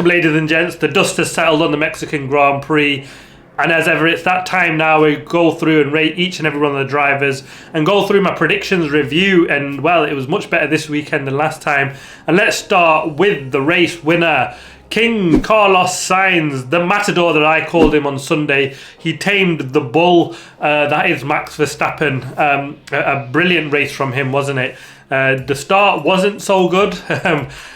ladies and gents, the dust has settled on the Mexican Grand Prix. And as ever, it's that time now we go through and rate each and every one of the drivers and go through my predictions review. And, well, it was much better this weekend than last time. And let's start with the race winner, King Carlos Sainz, the matador that I called him on Sunday. He tamed the bull. That is Max Verstappen. A brilliant race from him, wasn't it? The start wasn't so good.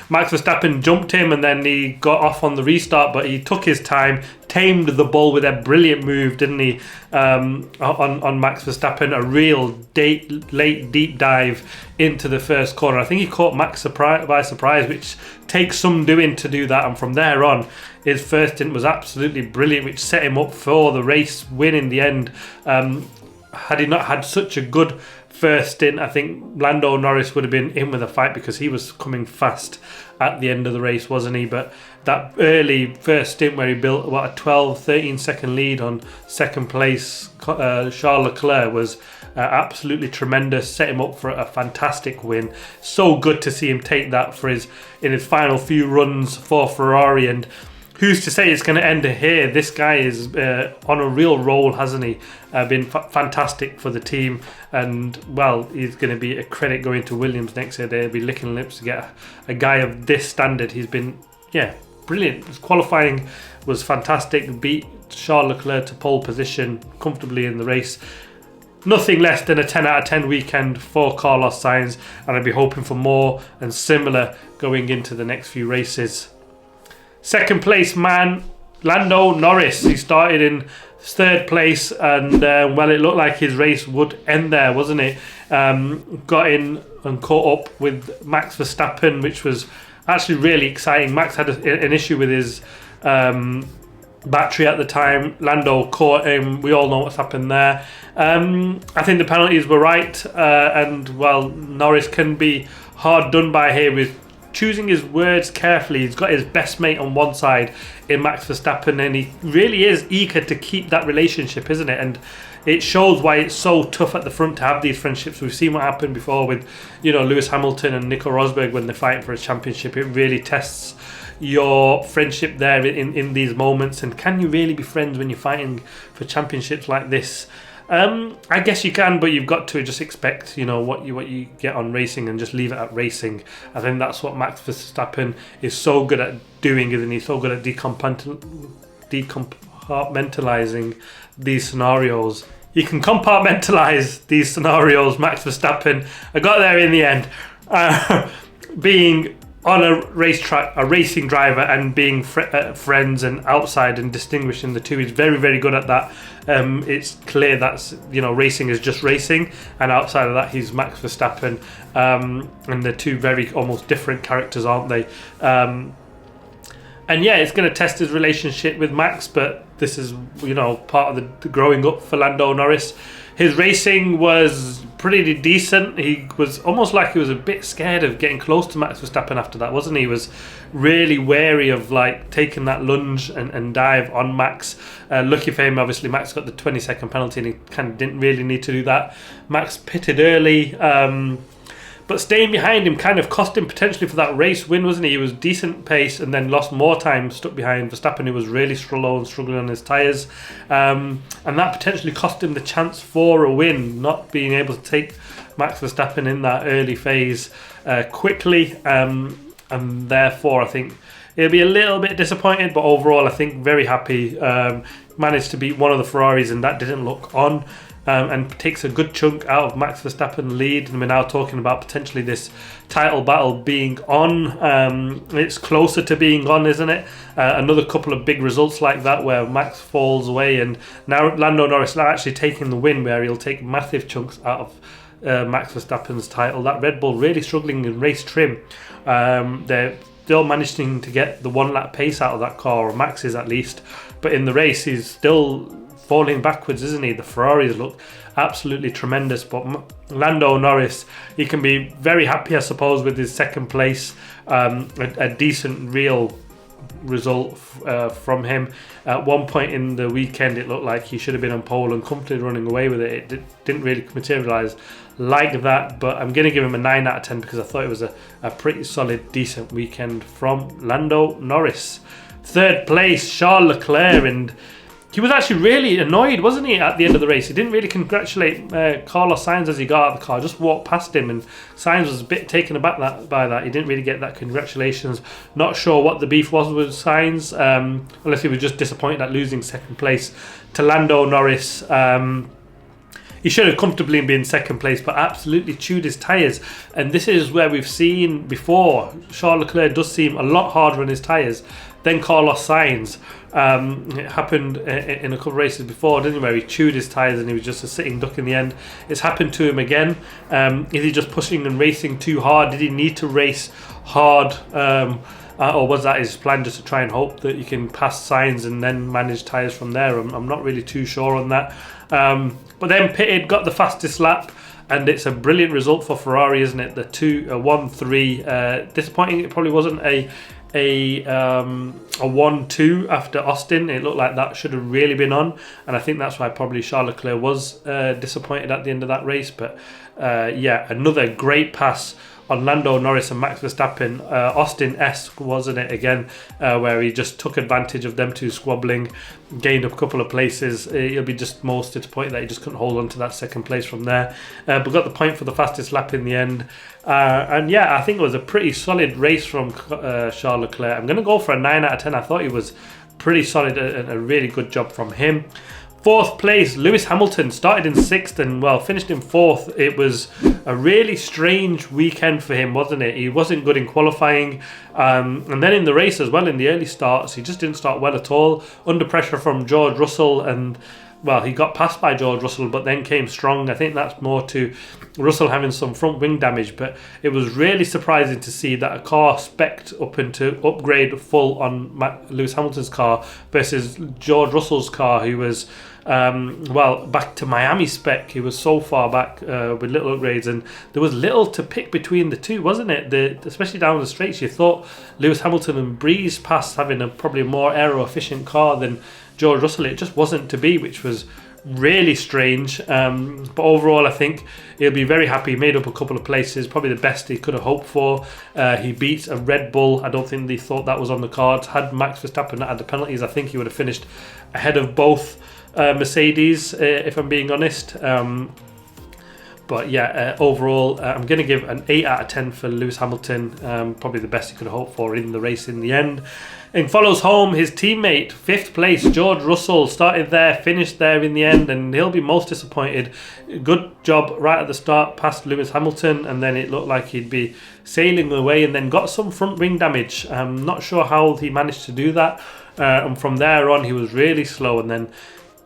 Max Verstappen jumped him and then he got off on the restart, but he took his time, tamed the bull with a brilliant move, didn't he? On Max Verstappen, a real late deep dive into the first corner. I think he caught Max by surprise, which takes some doing to do that. And from there on, his first stint was absolutely brilliant, which set him up for the race win in the end. Had he not had such a good first stint, I think Lando Norris would have been in with a fight because he was coming fast at the end of the race, wasn't he? But that early first stint where he built a 12-13 second lead on second place Charles Leclerc was absolutely tremendous, set him up for a fantastic win. So good to see him take that in his final few runs for Ferrari. And who's to say it's going to end here? This guy is on a real roll, hasn't he? Been fantastic for the team, and, well, he's going to be a credit going to Williams next year. They'll be licking lips to get a guy of this standard. He's been, brilliant. His qualifying was fantastic. Beat Charles Leclerc to pole position comfortably in the race. Nothing less than a 10 out of 10 weekend for Carlos Sainz, and I'd be hoping for more and similar going into the next few races. Second place man, Lando Norris. He started in third place and, it looked like his race would end there, wasn't it? Got in and caught up with Max Verstappen, which was actually really exciting. Max had an issue with his battery at the time. Lando caught him. We all know what's happened there. I think the penalties were right, and, well, Norris can be hard done by here with choosing his words carefully. He's got his best mate on one side in Max Verstappen, and he really is eager to keep that relationship, isn't it? And it shows why it's so tough at the front to have these friendships. We've seen what happened before with, Lewis Hamilton and Nico Rosberg when they're fighting for a championship. It really tests your friendship there in these moments. And can you really be friends when you're fighting for championships like this? I guess you can, but you've got to just expect, what you get on racing and just leave it at racing. I think that's what Max Verstappen is so good at doing, isn't he? So good at decompartmentalizing these scenarios. You can compartmentalize these scenarios, Max Verstappen. I got there in the end. Being on a racetrack, a racing driver, and being friends and outside and distinguishing the two. He's very, very good at that. It's clear that's, racing is just racing, and outside of that he's Max Verstappen, and they're two very almost different characters, aren't they? And it's going to test his relationship with Max, but this is, part of the growing up for Lando Norris. His racing was pretty decent. He was almost like he was a bit scared of getting close to Max Verstappen after that, wasn't he? He was really wary of taking that lunge and dive on Max. Lucky for him, obviously, Max got the 20-second penalty and he kind of didn't really need to do that. Max pitted early, but staying behind him kind of cost him potentially for that race win, wasn't he? He was decent pace and then lost more time stuck behind Verstappen, who was really slow and struggling on his tyres. And that potentially cost him the chance for a win, not being able to take Max Verstappen in that early phase quickly. And therefore, I think he'll be a little bit disappointed, but overall, I think very happy. Managed to beat one of the Ferraris, and that didn't look on. And takes a good chunk out of Max Verstappen's lead, and we're now talking about potentially this title battle being on. It's closer to being on, isn't it? Another couple of big results like that where Max falls away, and now Lando Norris actually taking the win, where he'll take massive chunks out of Max Verstappen's title. That Red Bull really struggling in race trim. They're still managing to get the one lap pace out of that car, or Max is at least, but in the race he's still falling backwards, isn't he? The Ferraris look absolutely tremendous, but Lando Norris, he can be very happy, I suppose, with his second place. A decent, real result from him. At one point in the weekend, it looked like he should have been on pole and comfortably running away with it. It didn't really materialise like that, but I'm going to give him a 9 out of 10 because I thought it was a pretty solid, decent weekend from Lando Norris. Third place, Charles Leclerc, and he was actually really annoyed, wasn't he, at the end of the race? He didn't really congratulate Carlos Sainz as he got out of the car, just walked past him, and Sainz was a bit taken aback by that. He didn't really get that congratulations. Not sure what the beef was with Sainz, unless he was just disappointed at losing second place to Lando Norris. He should have comfortably been second place, but absolutely chewed his tyres. And this is where we've seen before, Charles Leclerc does seem a lot harder on his tyres than Carlos Sainz. It happened in a couple of races before, didn't it, where he chewed his tyres and he was just a sitting duck in the end. It's happened to him again. Is he just pushing and racing too hard? Did he need to race hard? Or was that his plan, just to try and hope that you can pass Sainz and then manage tyres from there? I'm not really too sure on that. But then pitted, got the fastest lap, and it's a brilliant result for Ferrari, isn't it? The 1-3. Disappointing, it probably wasn't a 1-2 after Austin. It looked like that should have really been on, and I think that's why probably Charles Leclerc was disappointed at the end of that race. But yeah, another great pass on Lando Norris and Max Verstappen, Austin-esque, wasn't it, again, where he just took advantage of them two squabbling, gained a couple of places. He'll be just most disappointed that he just couldn't hold on to that second place from there, but got the point for the fastest lap in the end. And yeah, I think it was a pretty solid race from Charles Leclerc. I'm going to go for a 9 out of 10. I thought he was pretty solid and a really good job from him. Fourth place, Lewis Hamilton started in 6th and, well, finished in 4th. It was a really strange weekend for him, wasn't it? He wasn't good in qualifying, and then in the race as well, in the early starts, he just didn't start well at all. Under pressure from George Russell, and, well, he got passed by George Russell, but then came strong. I think that's more to Russell having some front wing damage, but it was really surprising to see that a car spec'd up into upgrade full on Lewis Hamilton's car versus George Russell's car, who was well, back to Miami spec. He was so far back with little upgrades, and there was little to pick between the two, wasn't it? Especially down the straights, you thought Lewis Hamilton and breezed past having probably a more aero efficient car than George Russell. It just wasn't to be, which was really strange. But overall, I think he'll be very happy. He made up a couple of places, probably the best he could have hoped for. He beats a Red Bull. I don't think they thought that was on the cards. Had Max Verstappen not had the penalties, I think he would have finished ahead of both Mercedes, if I'm being honest. But yeah, overall, I'm going to give an 8 out of 10 for Lewis Hamilton. Probably the best he could have hoped for in the race in the end. And follows home his teammate, 5th place, George Russell. Started there, finished there in the end, and he'll be most disappointed. Good job right at the start, past Lewis Hamilton, and then it looked like he'd be sailing away, and then got some front wing damage. I'm not sure how he managed to do that. And from there on, he was really slow, and then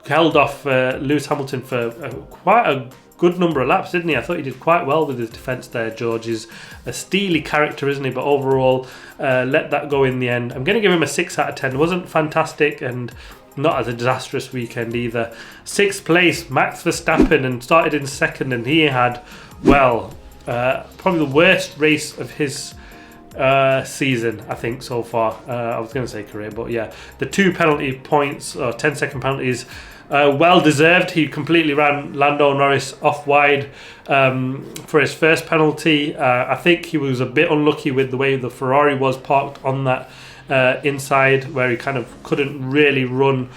held off Lewis Hamilton for quite a good number of laps, didn't he? I thought he did quite well with his defence there. George is a steely character, isn't he? But overall, let that go in the end. I'm going to give him a 6 out of 10. It wasn't fantastic and not as a disastrous weekend either. 6th place, Max Verstappen, and started in 2nd, and he had, well, probably the worst race of his season, I think, so far. I was going to say career, but yeah, the 2 penalty points, or 10-second penalties, well deserved. He completely ran Lando Norris off wide for his first penalty. I think he was a bit unlucky with the way the Ferrari was parked on that inside, where he kind of couldn't really run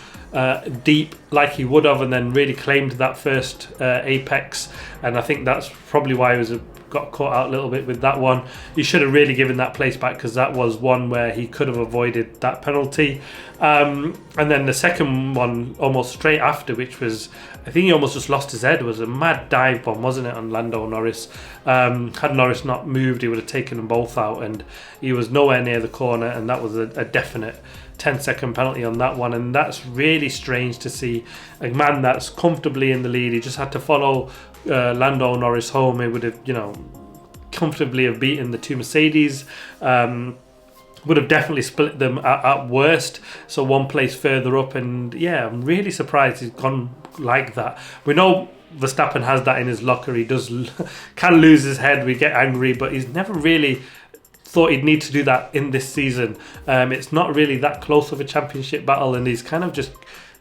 deep like he would have, and then really claimed that first apex, and I think that's probably why he got caught out a little bit with that one. He should have really given that place back, because that was one where he could have avoided that penalty. And then the second one almost straight after, which was, I think he almost just lost his head, was a mad dive bomb, wasn't it, on Lando Norris. Had Norris not moved, he would have taken them both out, and he was nowhere near the corner, and that was a definite 10-second penalty on that one. And that's really strange to see a man that's comfortably in the lead. He just had to follow Lando Norris home. He would have, comfortably have beaten the 2 Mercedes. Would have definitely split them at worst, so 1 place further up. And yeah, I'm really surprised he's gone like that. We know Verstappen has that in his locker. He can lose his head, we get angry, but he's never really thought he'd need to do that in this season. It's not really that close of a championship battle, and he's kind of just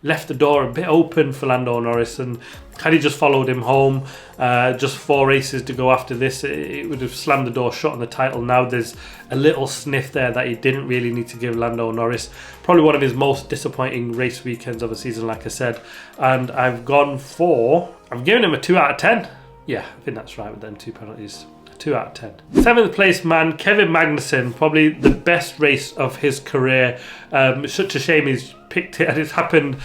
left the door a bit open for Lando Norris, and had he just followed him home, just 4 races to go after this, it would have slammed the door shut on the title. Now there's a little sniff there that he didn't really need to give Lando Norris. Probably one of his most disappointing race weekends of the season, like I said, and I've given him a 2 out of 10. Yeah, I think that's right with them 2 penalties. 2 out of 10. 7th place man, Kevin Magnuson, probably the best race of his career. It's such a shame he's picked it, and it's happened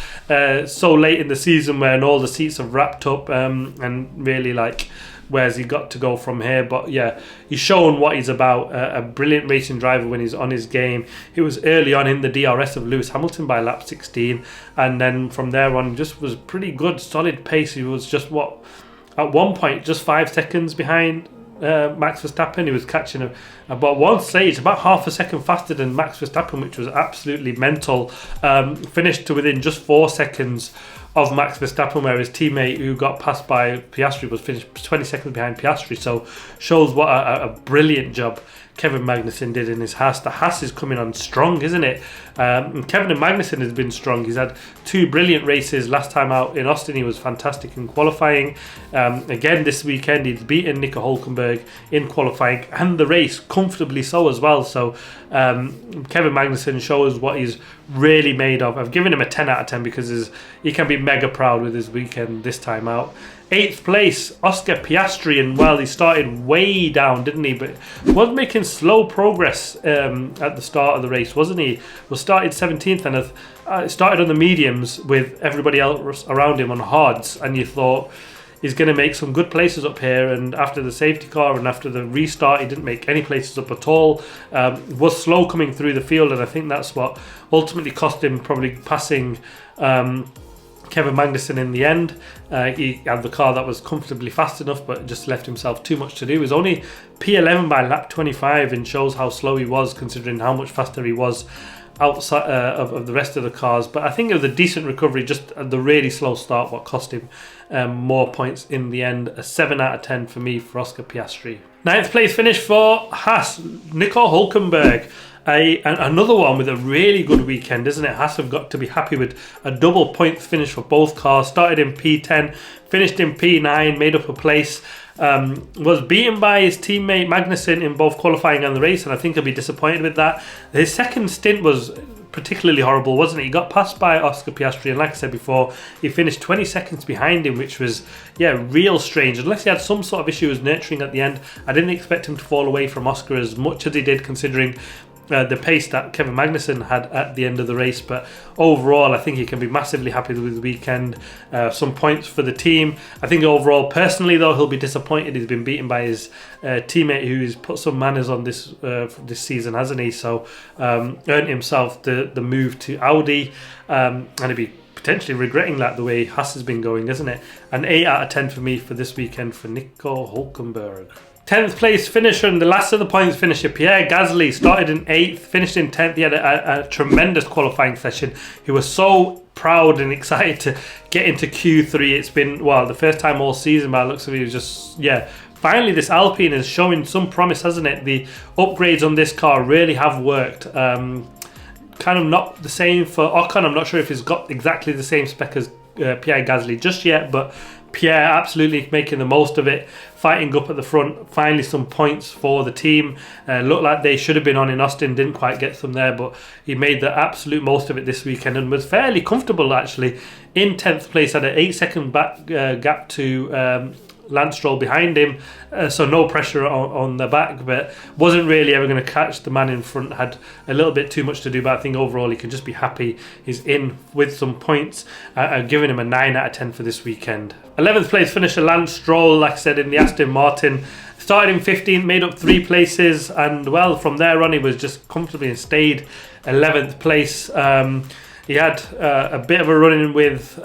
so late in the season when all the seats have wrapped up, and really like, where's he got to go from here? But yeah, he's shown what he's about. A brilliant racing driver when he's on his game. He was early on in the DRS of Lewis Hamilton by lap 16, and then from there on just was pretty good, solid pace. He was just at one point just 5 seconds behind Max Verstappen. He was catching about one stage about half a second faster than Max Verstappen, which was absolutely mental. Finished to within just 4 seconds of Max Verstappen, where his teammate who got passed by Piastri was finished 20 seconds behind Piastri. So shows what a brilliant job Kevin Magnuson did in his Haas. The Haas is coming on strong, isn't it? And Kevin Magnuson has been strong. He's had 2 brilliant races. Last time out in Austin, he was fantastic in qualifying. Again, this weekend, he's beaten Nico Hulkenberg in qualifying and the race, comfortably so as well. So Kevin Magnuson shows what he's really made of. I've given him a 10 out of 10 because he can be mega proud with his weekend this time out. 8th place, Oscar Piastri, and well, he started way down, didn't he? But was making slow progress at the start of the race, wasn't he? Well, started 17th and started on the mediums with everybody else around him on hards, and you thought he's going to make some good places up here. And after the safety car and after the restart, he didn't make any places up at all. Was slow coming through the field, and I think that's what ultimately cost him probably passing Kevin Magnuson in the end. He had the car that was comfortably fast enough, but just left himself too much to do. He was only P11 by lap 25, and shows how slow he was considering how much faster he was outside of the rest of the cars. But I think it was a decent recovery, just the really slow start what cost him more points in the end. A 7 out of 10 for me for Oscar Piastri. 9th place finish for Haas, Nico Hulkenberg. Another one with a really good weekend, isn't it? Haas have got to be happy with a double points finish for both cars. Started in P10, finished in P9, made up a place. Was beaten by his teammate Magnuson in both qualifying and the race, and I think he'll be disappointed with that. His second stint was particularly horrible, wasn't it? He got passed by Oscar Piastri, and like I said before, he finished 20 seconds behind him, which was, real strange. Unless he had some sort of issue with nurturing at the end, I didn't expect him to fall away from Oscar as much as he did, considering the pace that Kevin Magnuson had at the end of the race. But overall, I think he can be massively happy with the weekend. Some points for the team. I think overall, personally though, he'll be disappointed. He's been beaten by his teammate who's put some manners on this season, hasn't he? So earned himself the move to Audi, and he'll be potentially regretting that the way Haas has been going, isn't it? An 8 out of 10 for me for this weekend for Nico Hulkenberg. 10th place finisher and the last of the points finisher, Pierre Gasly, started in 8th, finished in 10th. He had a tremendous qualifying session. He was so proud and excited to get into Q3. It's been, the first time all season by the looks of it. He was just, finally this Alpine is showing some promise, hasn't it? The upgrades on this car really have worked. Kind of not the same for Ocon. I'm not sure if he's got exactly the same spec as Pierre Gasly just yet, but Pierre absolutely making the most of it, fighting up at the front. Finally some points for the team. Looked like they should have been on in Austin, didn't quite get some there, but he made the absolute most of it this weekend and was fairly comfortable actually. In 10th place, had an 8-second back gap to Lance Stroll behind him, so no pressure on the back, but wasn't really ever going to catch the man in front. Had a little bit too much to do, but I think overall he can just be happy he's in with some points. I've given him a 9 out of 10 for this weekend. 11th place finisher Lance Stroll, like I said, in the Aston Martin. Started in 15th, made up 3 places, and from there on he was just comfortably and stayed 11th place. He had a bit of a run-in with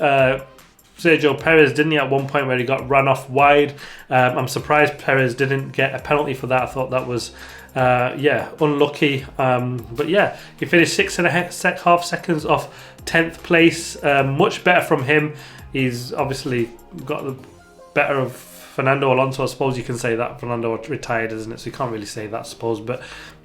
Sergio Perez, didn't he, at one point where he got run off wide. I'm surprised Perez didn't get a penalty for that. I thought that was unlucky. But he finished 6.5 seconds off 10th place. Much better from him. He's obviously got the better of Fernando Alonso. I suppose you can say that. Fernando retired, isn't it? So you can't really say that, I suppose. But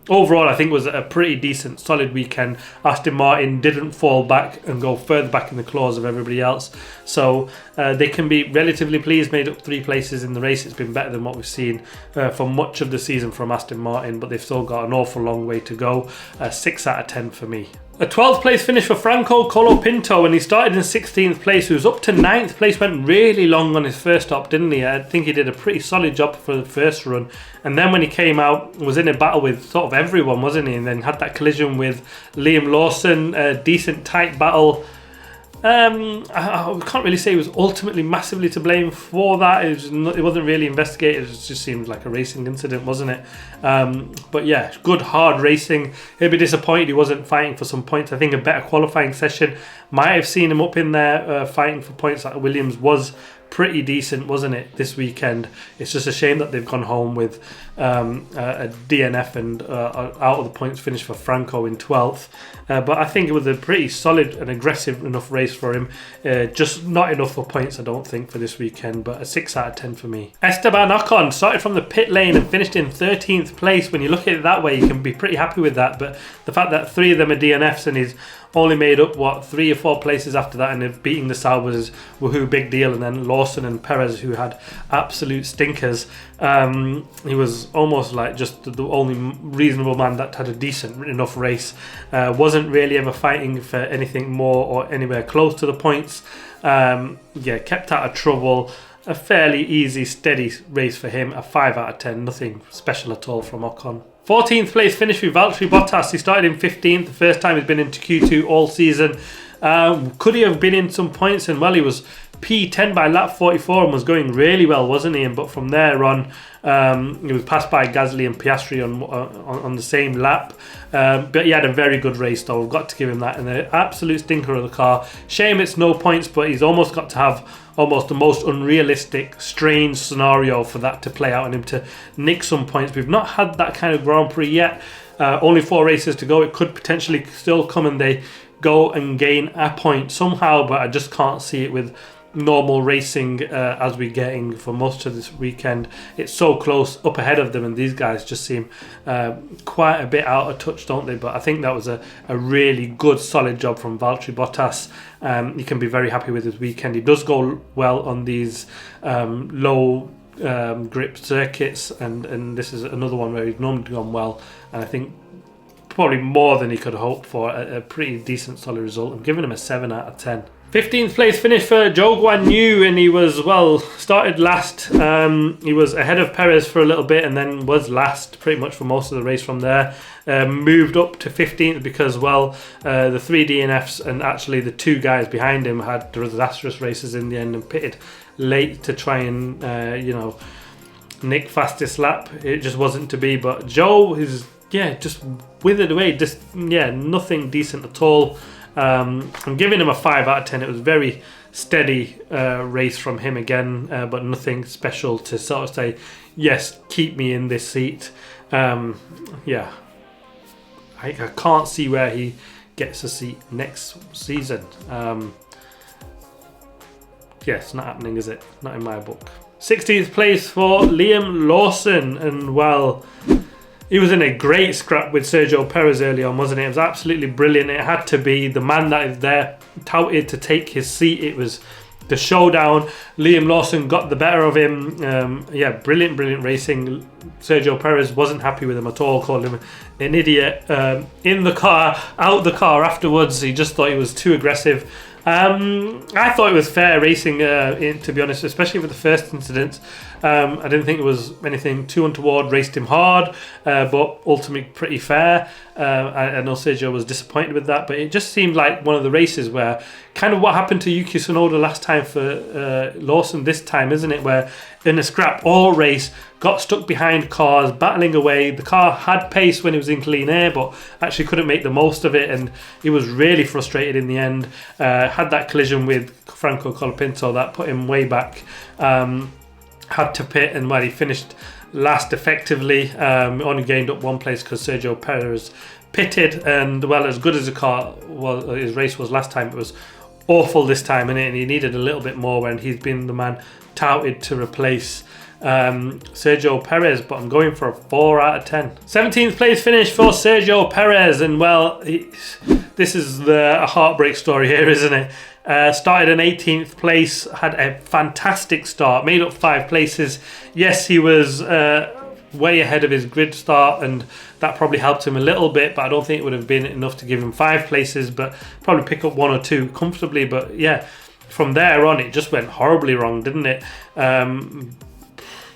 overall, I think it was a pretty decent, solid weekend. Aston Martin didn't fall back and go further back in the claws of everybody else. So they can be relatively pleased, made up 3 places in the race. It's been better than what we've seen for much of the season from Aston Martin, but they've still got an awful long way to go. 6 out of 10 for me. A 12th place finish for Franco Colapinto, and he started in 16th place. He was up to 9th place, went really long on his first stop, didn't he? I think he did a pretty solid job for the first run. And then when he came out, was in a battle with sort of everyone, wasn't he? And then had that collision with Liam Lawson, a decent tight battle. I can't really say he was ultimately massively to blame for that. It wasn't really investigated. It just seemed like a racing incident, wasn't it? But yeah, good hard racing. He'll be disappointed he wasn't fighting for some points. I think a better qualifying session might have seen him up in there fighting for points. Like Williams was pretty decent, wasn't it, this weekend? It's just a shame that they've gone home with a DNF and out of the points finish for Franco in 12th. But I think it was a pretty solid and aggressive enough race for him. Just not enough for points, I don't think, for this weekend, but a 6 out of 10 for me. Esteban Ocon started from the pit lane and finished in 13th place. When you look at it that way, you can be pretty happy with that. But the fact that 3 of them are DNFs and he's only made up, 3 or 4 places after that, and they've beating the Saubers, woohoo, big deal. And then Lawson and Perez, who had absolute stinkers. He was almost like just the only reasonable man that had a decent enough race. Wasn't really ever fighting for anything more or anywhere close to the points. Kept out of trouble. A fairly easy, steady race for him. A 5 out of 10. Nothing special at all from Ocon. 14th place finish with Valter Bottas. He started in 15th, the first time he's been into Q2 all season. Could he have been in some points? And well, he was P10 by lap 44 and was going really well, wasn't he? But from there on, he was passed by Gasly and Piazzi on the same lap. But he had a very good race, though. We've got to give him that. And the absolute stinker of the car. Shame it's no points, but he's almost got to have almost the most unrealistic, strange scenario for that to play out and him to nick some points. We've not had that kind of Grand Prix yet. Only 4 races to go. It could potentially still come and they go and gain a point somehow, but I just can't see it with normal racing as we're getting for most of this weekend. It's so close up ahead of them, and these guys just seem quite a bit out of touch, don't they? But I think that was a really good, solid job from Valtteri Bottas. You can be very happy with his weekend. He does go well on these low grip circuits, and this is another one where he's normally gone well, and I think probably more than he could hope for. A pretty decent, solid result. I'm giving him a 7 out of 10. 15th place finish for Zhou Guanyu, and he was, started last. He was ahead of Perez for a little bit and then was last pretty much for most of the race from there. Moved up to 15th because, the 3 DNFs and actually the 2 guys behind him had disastrous races in the end and pitted late to try and, nick fastest lap. It just wasn't to be, but Zhou is, just withered away. Just, nothing decent at all. I'm giving him a 5 out of 10. It was a very steady race from him again, but nothing special to sort of say, yes, keep me in this seat. I can't see where he gets a seat next season. It's not happening, is it? Not in my book. 16th place for Liam Lawson, and he was in a great scrap with Sergio Perez early on, wasn't it? It was absolutely brilliant. It had to be the man that is there touted to take his seat. It was the showdown. Liam Lawson got the better of him. Brilliant racing. Sergio Perez wasn't happy with him at all, called him an idiot in the car, out the car afterwards. He just thought he was too aggressive. I thought it was fair racing, to be honest, especially for the first incident. I didn't think it was anything too untoward. Raced him hard, but ultimately pretty fair. I know Sergio was disappointed with that, but it just seemed like one of the races where kind of what happened to Yuki Tsunoda last time for Lawson this time, isn't it? Where in a scrap all race, got stuck behind cars, battling away. The car had pace when it was in clean air, but actually couldn't make the most of it, and he was really frustrated in the end. Had that collision with Franco Colapinto that put him way back. Had to pit, and he finished last effectively. Only gained up 1 place because Sergio Perez pitted, and as good as the car his race was last time, it was awful this time, and he needed a little bit more when he's been the man touted to replace Sergio Perez, but I'm going for a 4 out of 10. 17th place finish for Sergio Perez, and well, this is a heartbreak story here, isn't it? Started in 18th place, had a fantastic start, made up 5 places. Yes, he was way ahead of his grid start, and that probably helped him a little bit, but I don't think it would have been enough to give him 5 places, but probably pick up 1 or 2 comfortably. But yeah, from there on it just went horribly wrong, didn't it?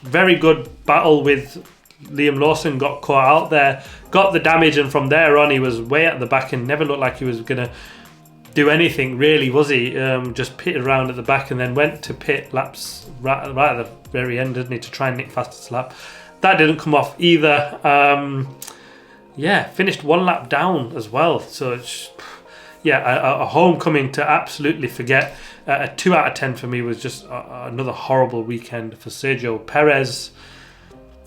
Very good battle with Liam Lawson, got caught out there, got the damage, and from there on he was way at the back and never looked like he was gonna do anything really, was he? Just pitted around at the back and then went to pit laps right at the very end, didn't he, to try and nick fastest lap. That didn't come off either. Yeah, finished 1 lap down as well. So it's, yeah, a homecoming to absolutely forget. A 2 out of 10 for me was just another horrible weekend for Sergio Perez.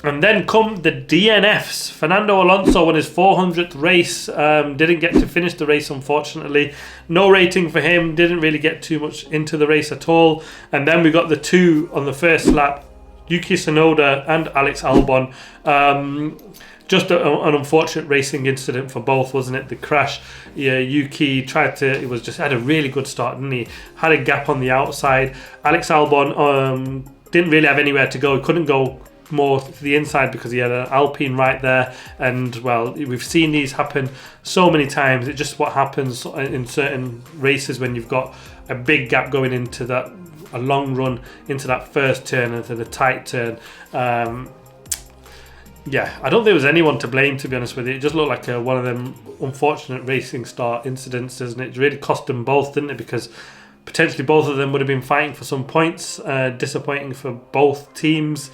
And then come the DNFs. Fernando Alonso won his 400th race. Didn't get to finish the race, unfortunately. No rating for him. Didn't really get too much into the race at all. And then we got the 2 on the first lap. Yuki Tsunoda and Alex Albon. Just an unfortunate racing incident for both, wasn't it? The crash. Yeah, Yuki had a really good start, didn't he? Had a gap on the outside. Alex Albon didn't really have anywhere to go. He couldn't go more to the inside because he had an Alpine right there, and well, we've seen these happen so many times. It's just what happens in certain races when you've got a big gap going into a long run into that first turn, into the tight turn. Yeah, I don't think there was anyone to blame, to be honest with you. It just looked like one of them unfortunate racing start incidents, doesn't it? It really cost them both, didn't it? Because potentially both of them would have been fighting for some points. Disappointing for both teams.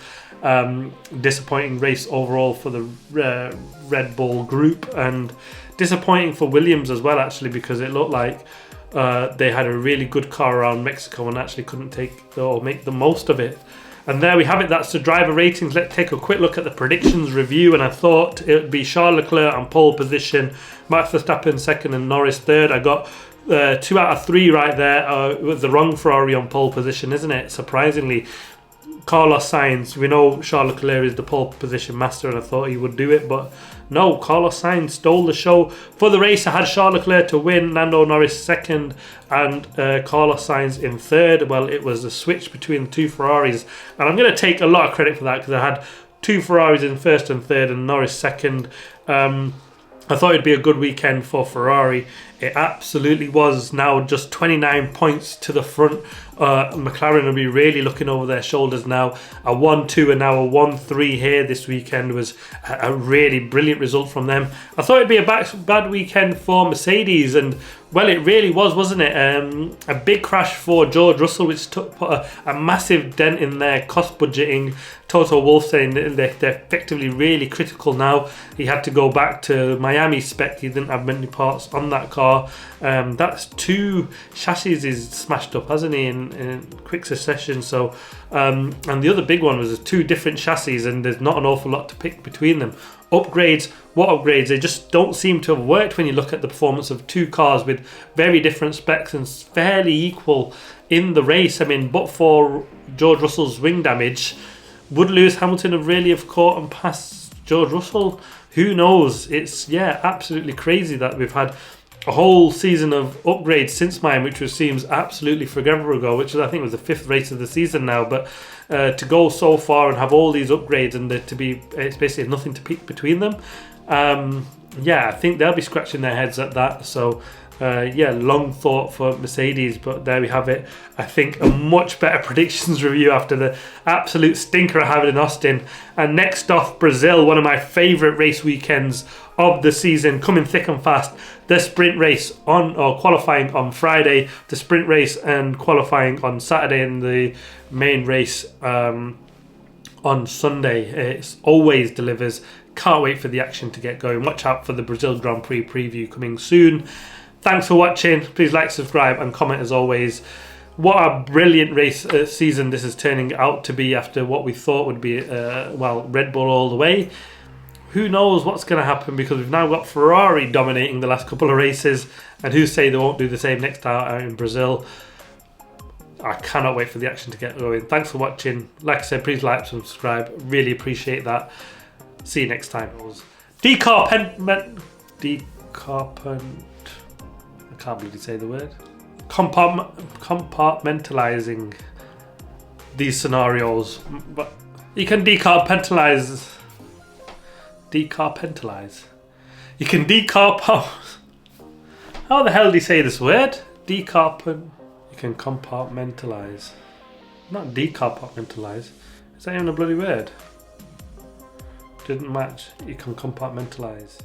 Disappointing race overall for the Red Bull group, and disappointing for Williams as well, actually, because it looked like they had a really good car around Mexico and actually couldn't make the most of it. And there we have it. That's the driver ratings. Let's take a quick look at the predictions review. And I thought it would be Charles Leclerc on pole position, Max Verstappen second, and Norris third. I got 2 out of 3 right there. It was the wrong Ferrari on pole position, isn't it? Surprisingly. Carlos Sainz, we know Charles Leclerc is the pole position master, and I thought he would do it, but no, Carlos Sainz stole the show. For the race, I had Charles Leclerc to win, Lando Norris second, and Carlos Sainz in third. Well, it was a switch between the 2 Ferraris, and I'm going to take a lot of credit for that because I had 2 Ferraris in first and third and Norris second. I thought it'd be a good weekend for Ferrari. It absolutely was. Now just 29 points to the front. McLaren will be really looking over their shoulders now. A 1-2 and now a 1-3 here this weekend was a really brilliant result from them. I thought it'd be a bad weekend for Mercedes, and well, it really was, wasn't it? A big crash for George Russell, which put a massive dent in their cost budgeting. Toto Wolff saying that they're effectively really critical now. He had to go back to Miami spec. He didn't have many parts on that car. That's 2 chassis is smashed up, hasn't he, in quick succession. So, and the other big one was there's 2 different chassis, and there's not an awful lot to pick between them. Upgrades, what upgrades? They just don't seem to have worked when you look at the performance of 2 cars with very different specs and fairly equal in the race. I mean, but for George Russell's wing damage, would Lewis Hamilton have really caught and passed George Russell? Who knows? It's, yeah, absolutely crazy that we've had a whole season of upgrades since Miami, which seems absolutely forever ago, which I think was the 5th race of the season now. But to go so far and have all these upgrades and it's basically nothing to pick between them. Yeah, I think they'll be scratching their heads at that. So yeah, long thought for Mercedes, but there we have it. I think a much better predictions review after the absolute stinker I had in Austin. And next off, Brazil, one of my favourite race weekends of the season, coming thick and fast. The sprint race qualifying on Friday, the sprint race and qualifying on Saturday, and the main race on Sunday. It always delivers. Can't wait for the action to get going. Watch out for the Brazil Grand Prix preview coming soon. Thanks for watching. Please like, subscribe and comment as always. What a brilliant race season this is turning out to be after what we thought would be, Red Bull all the way. Who knows what's going to happen, because we've now got Ferrari dominating the last couple of races, and who say they won't do the same next time out in Brazil. I cannot wait for the action to get going. Thanks for watching. Like I said, please like, subscribe. Really appreciate that. See you next time. I can't really say the word. Compartmentalizing these scenarios. But you can decompartmentalize. You can decompartmentalize. How the hell do you say this word? You can compartmentalize. Not decompartmentalize. Is that even a bloody word? Didn't match. You can compartmentalize.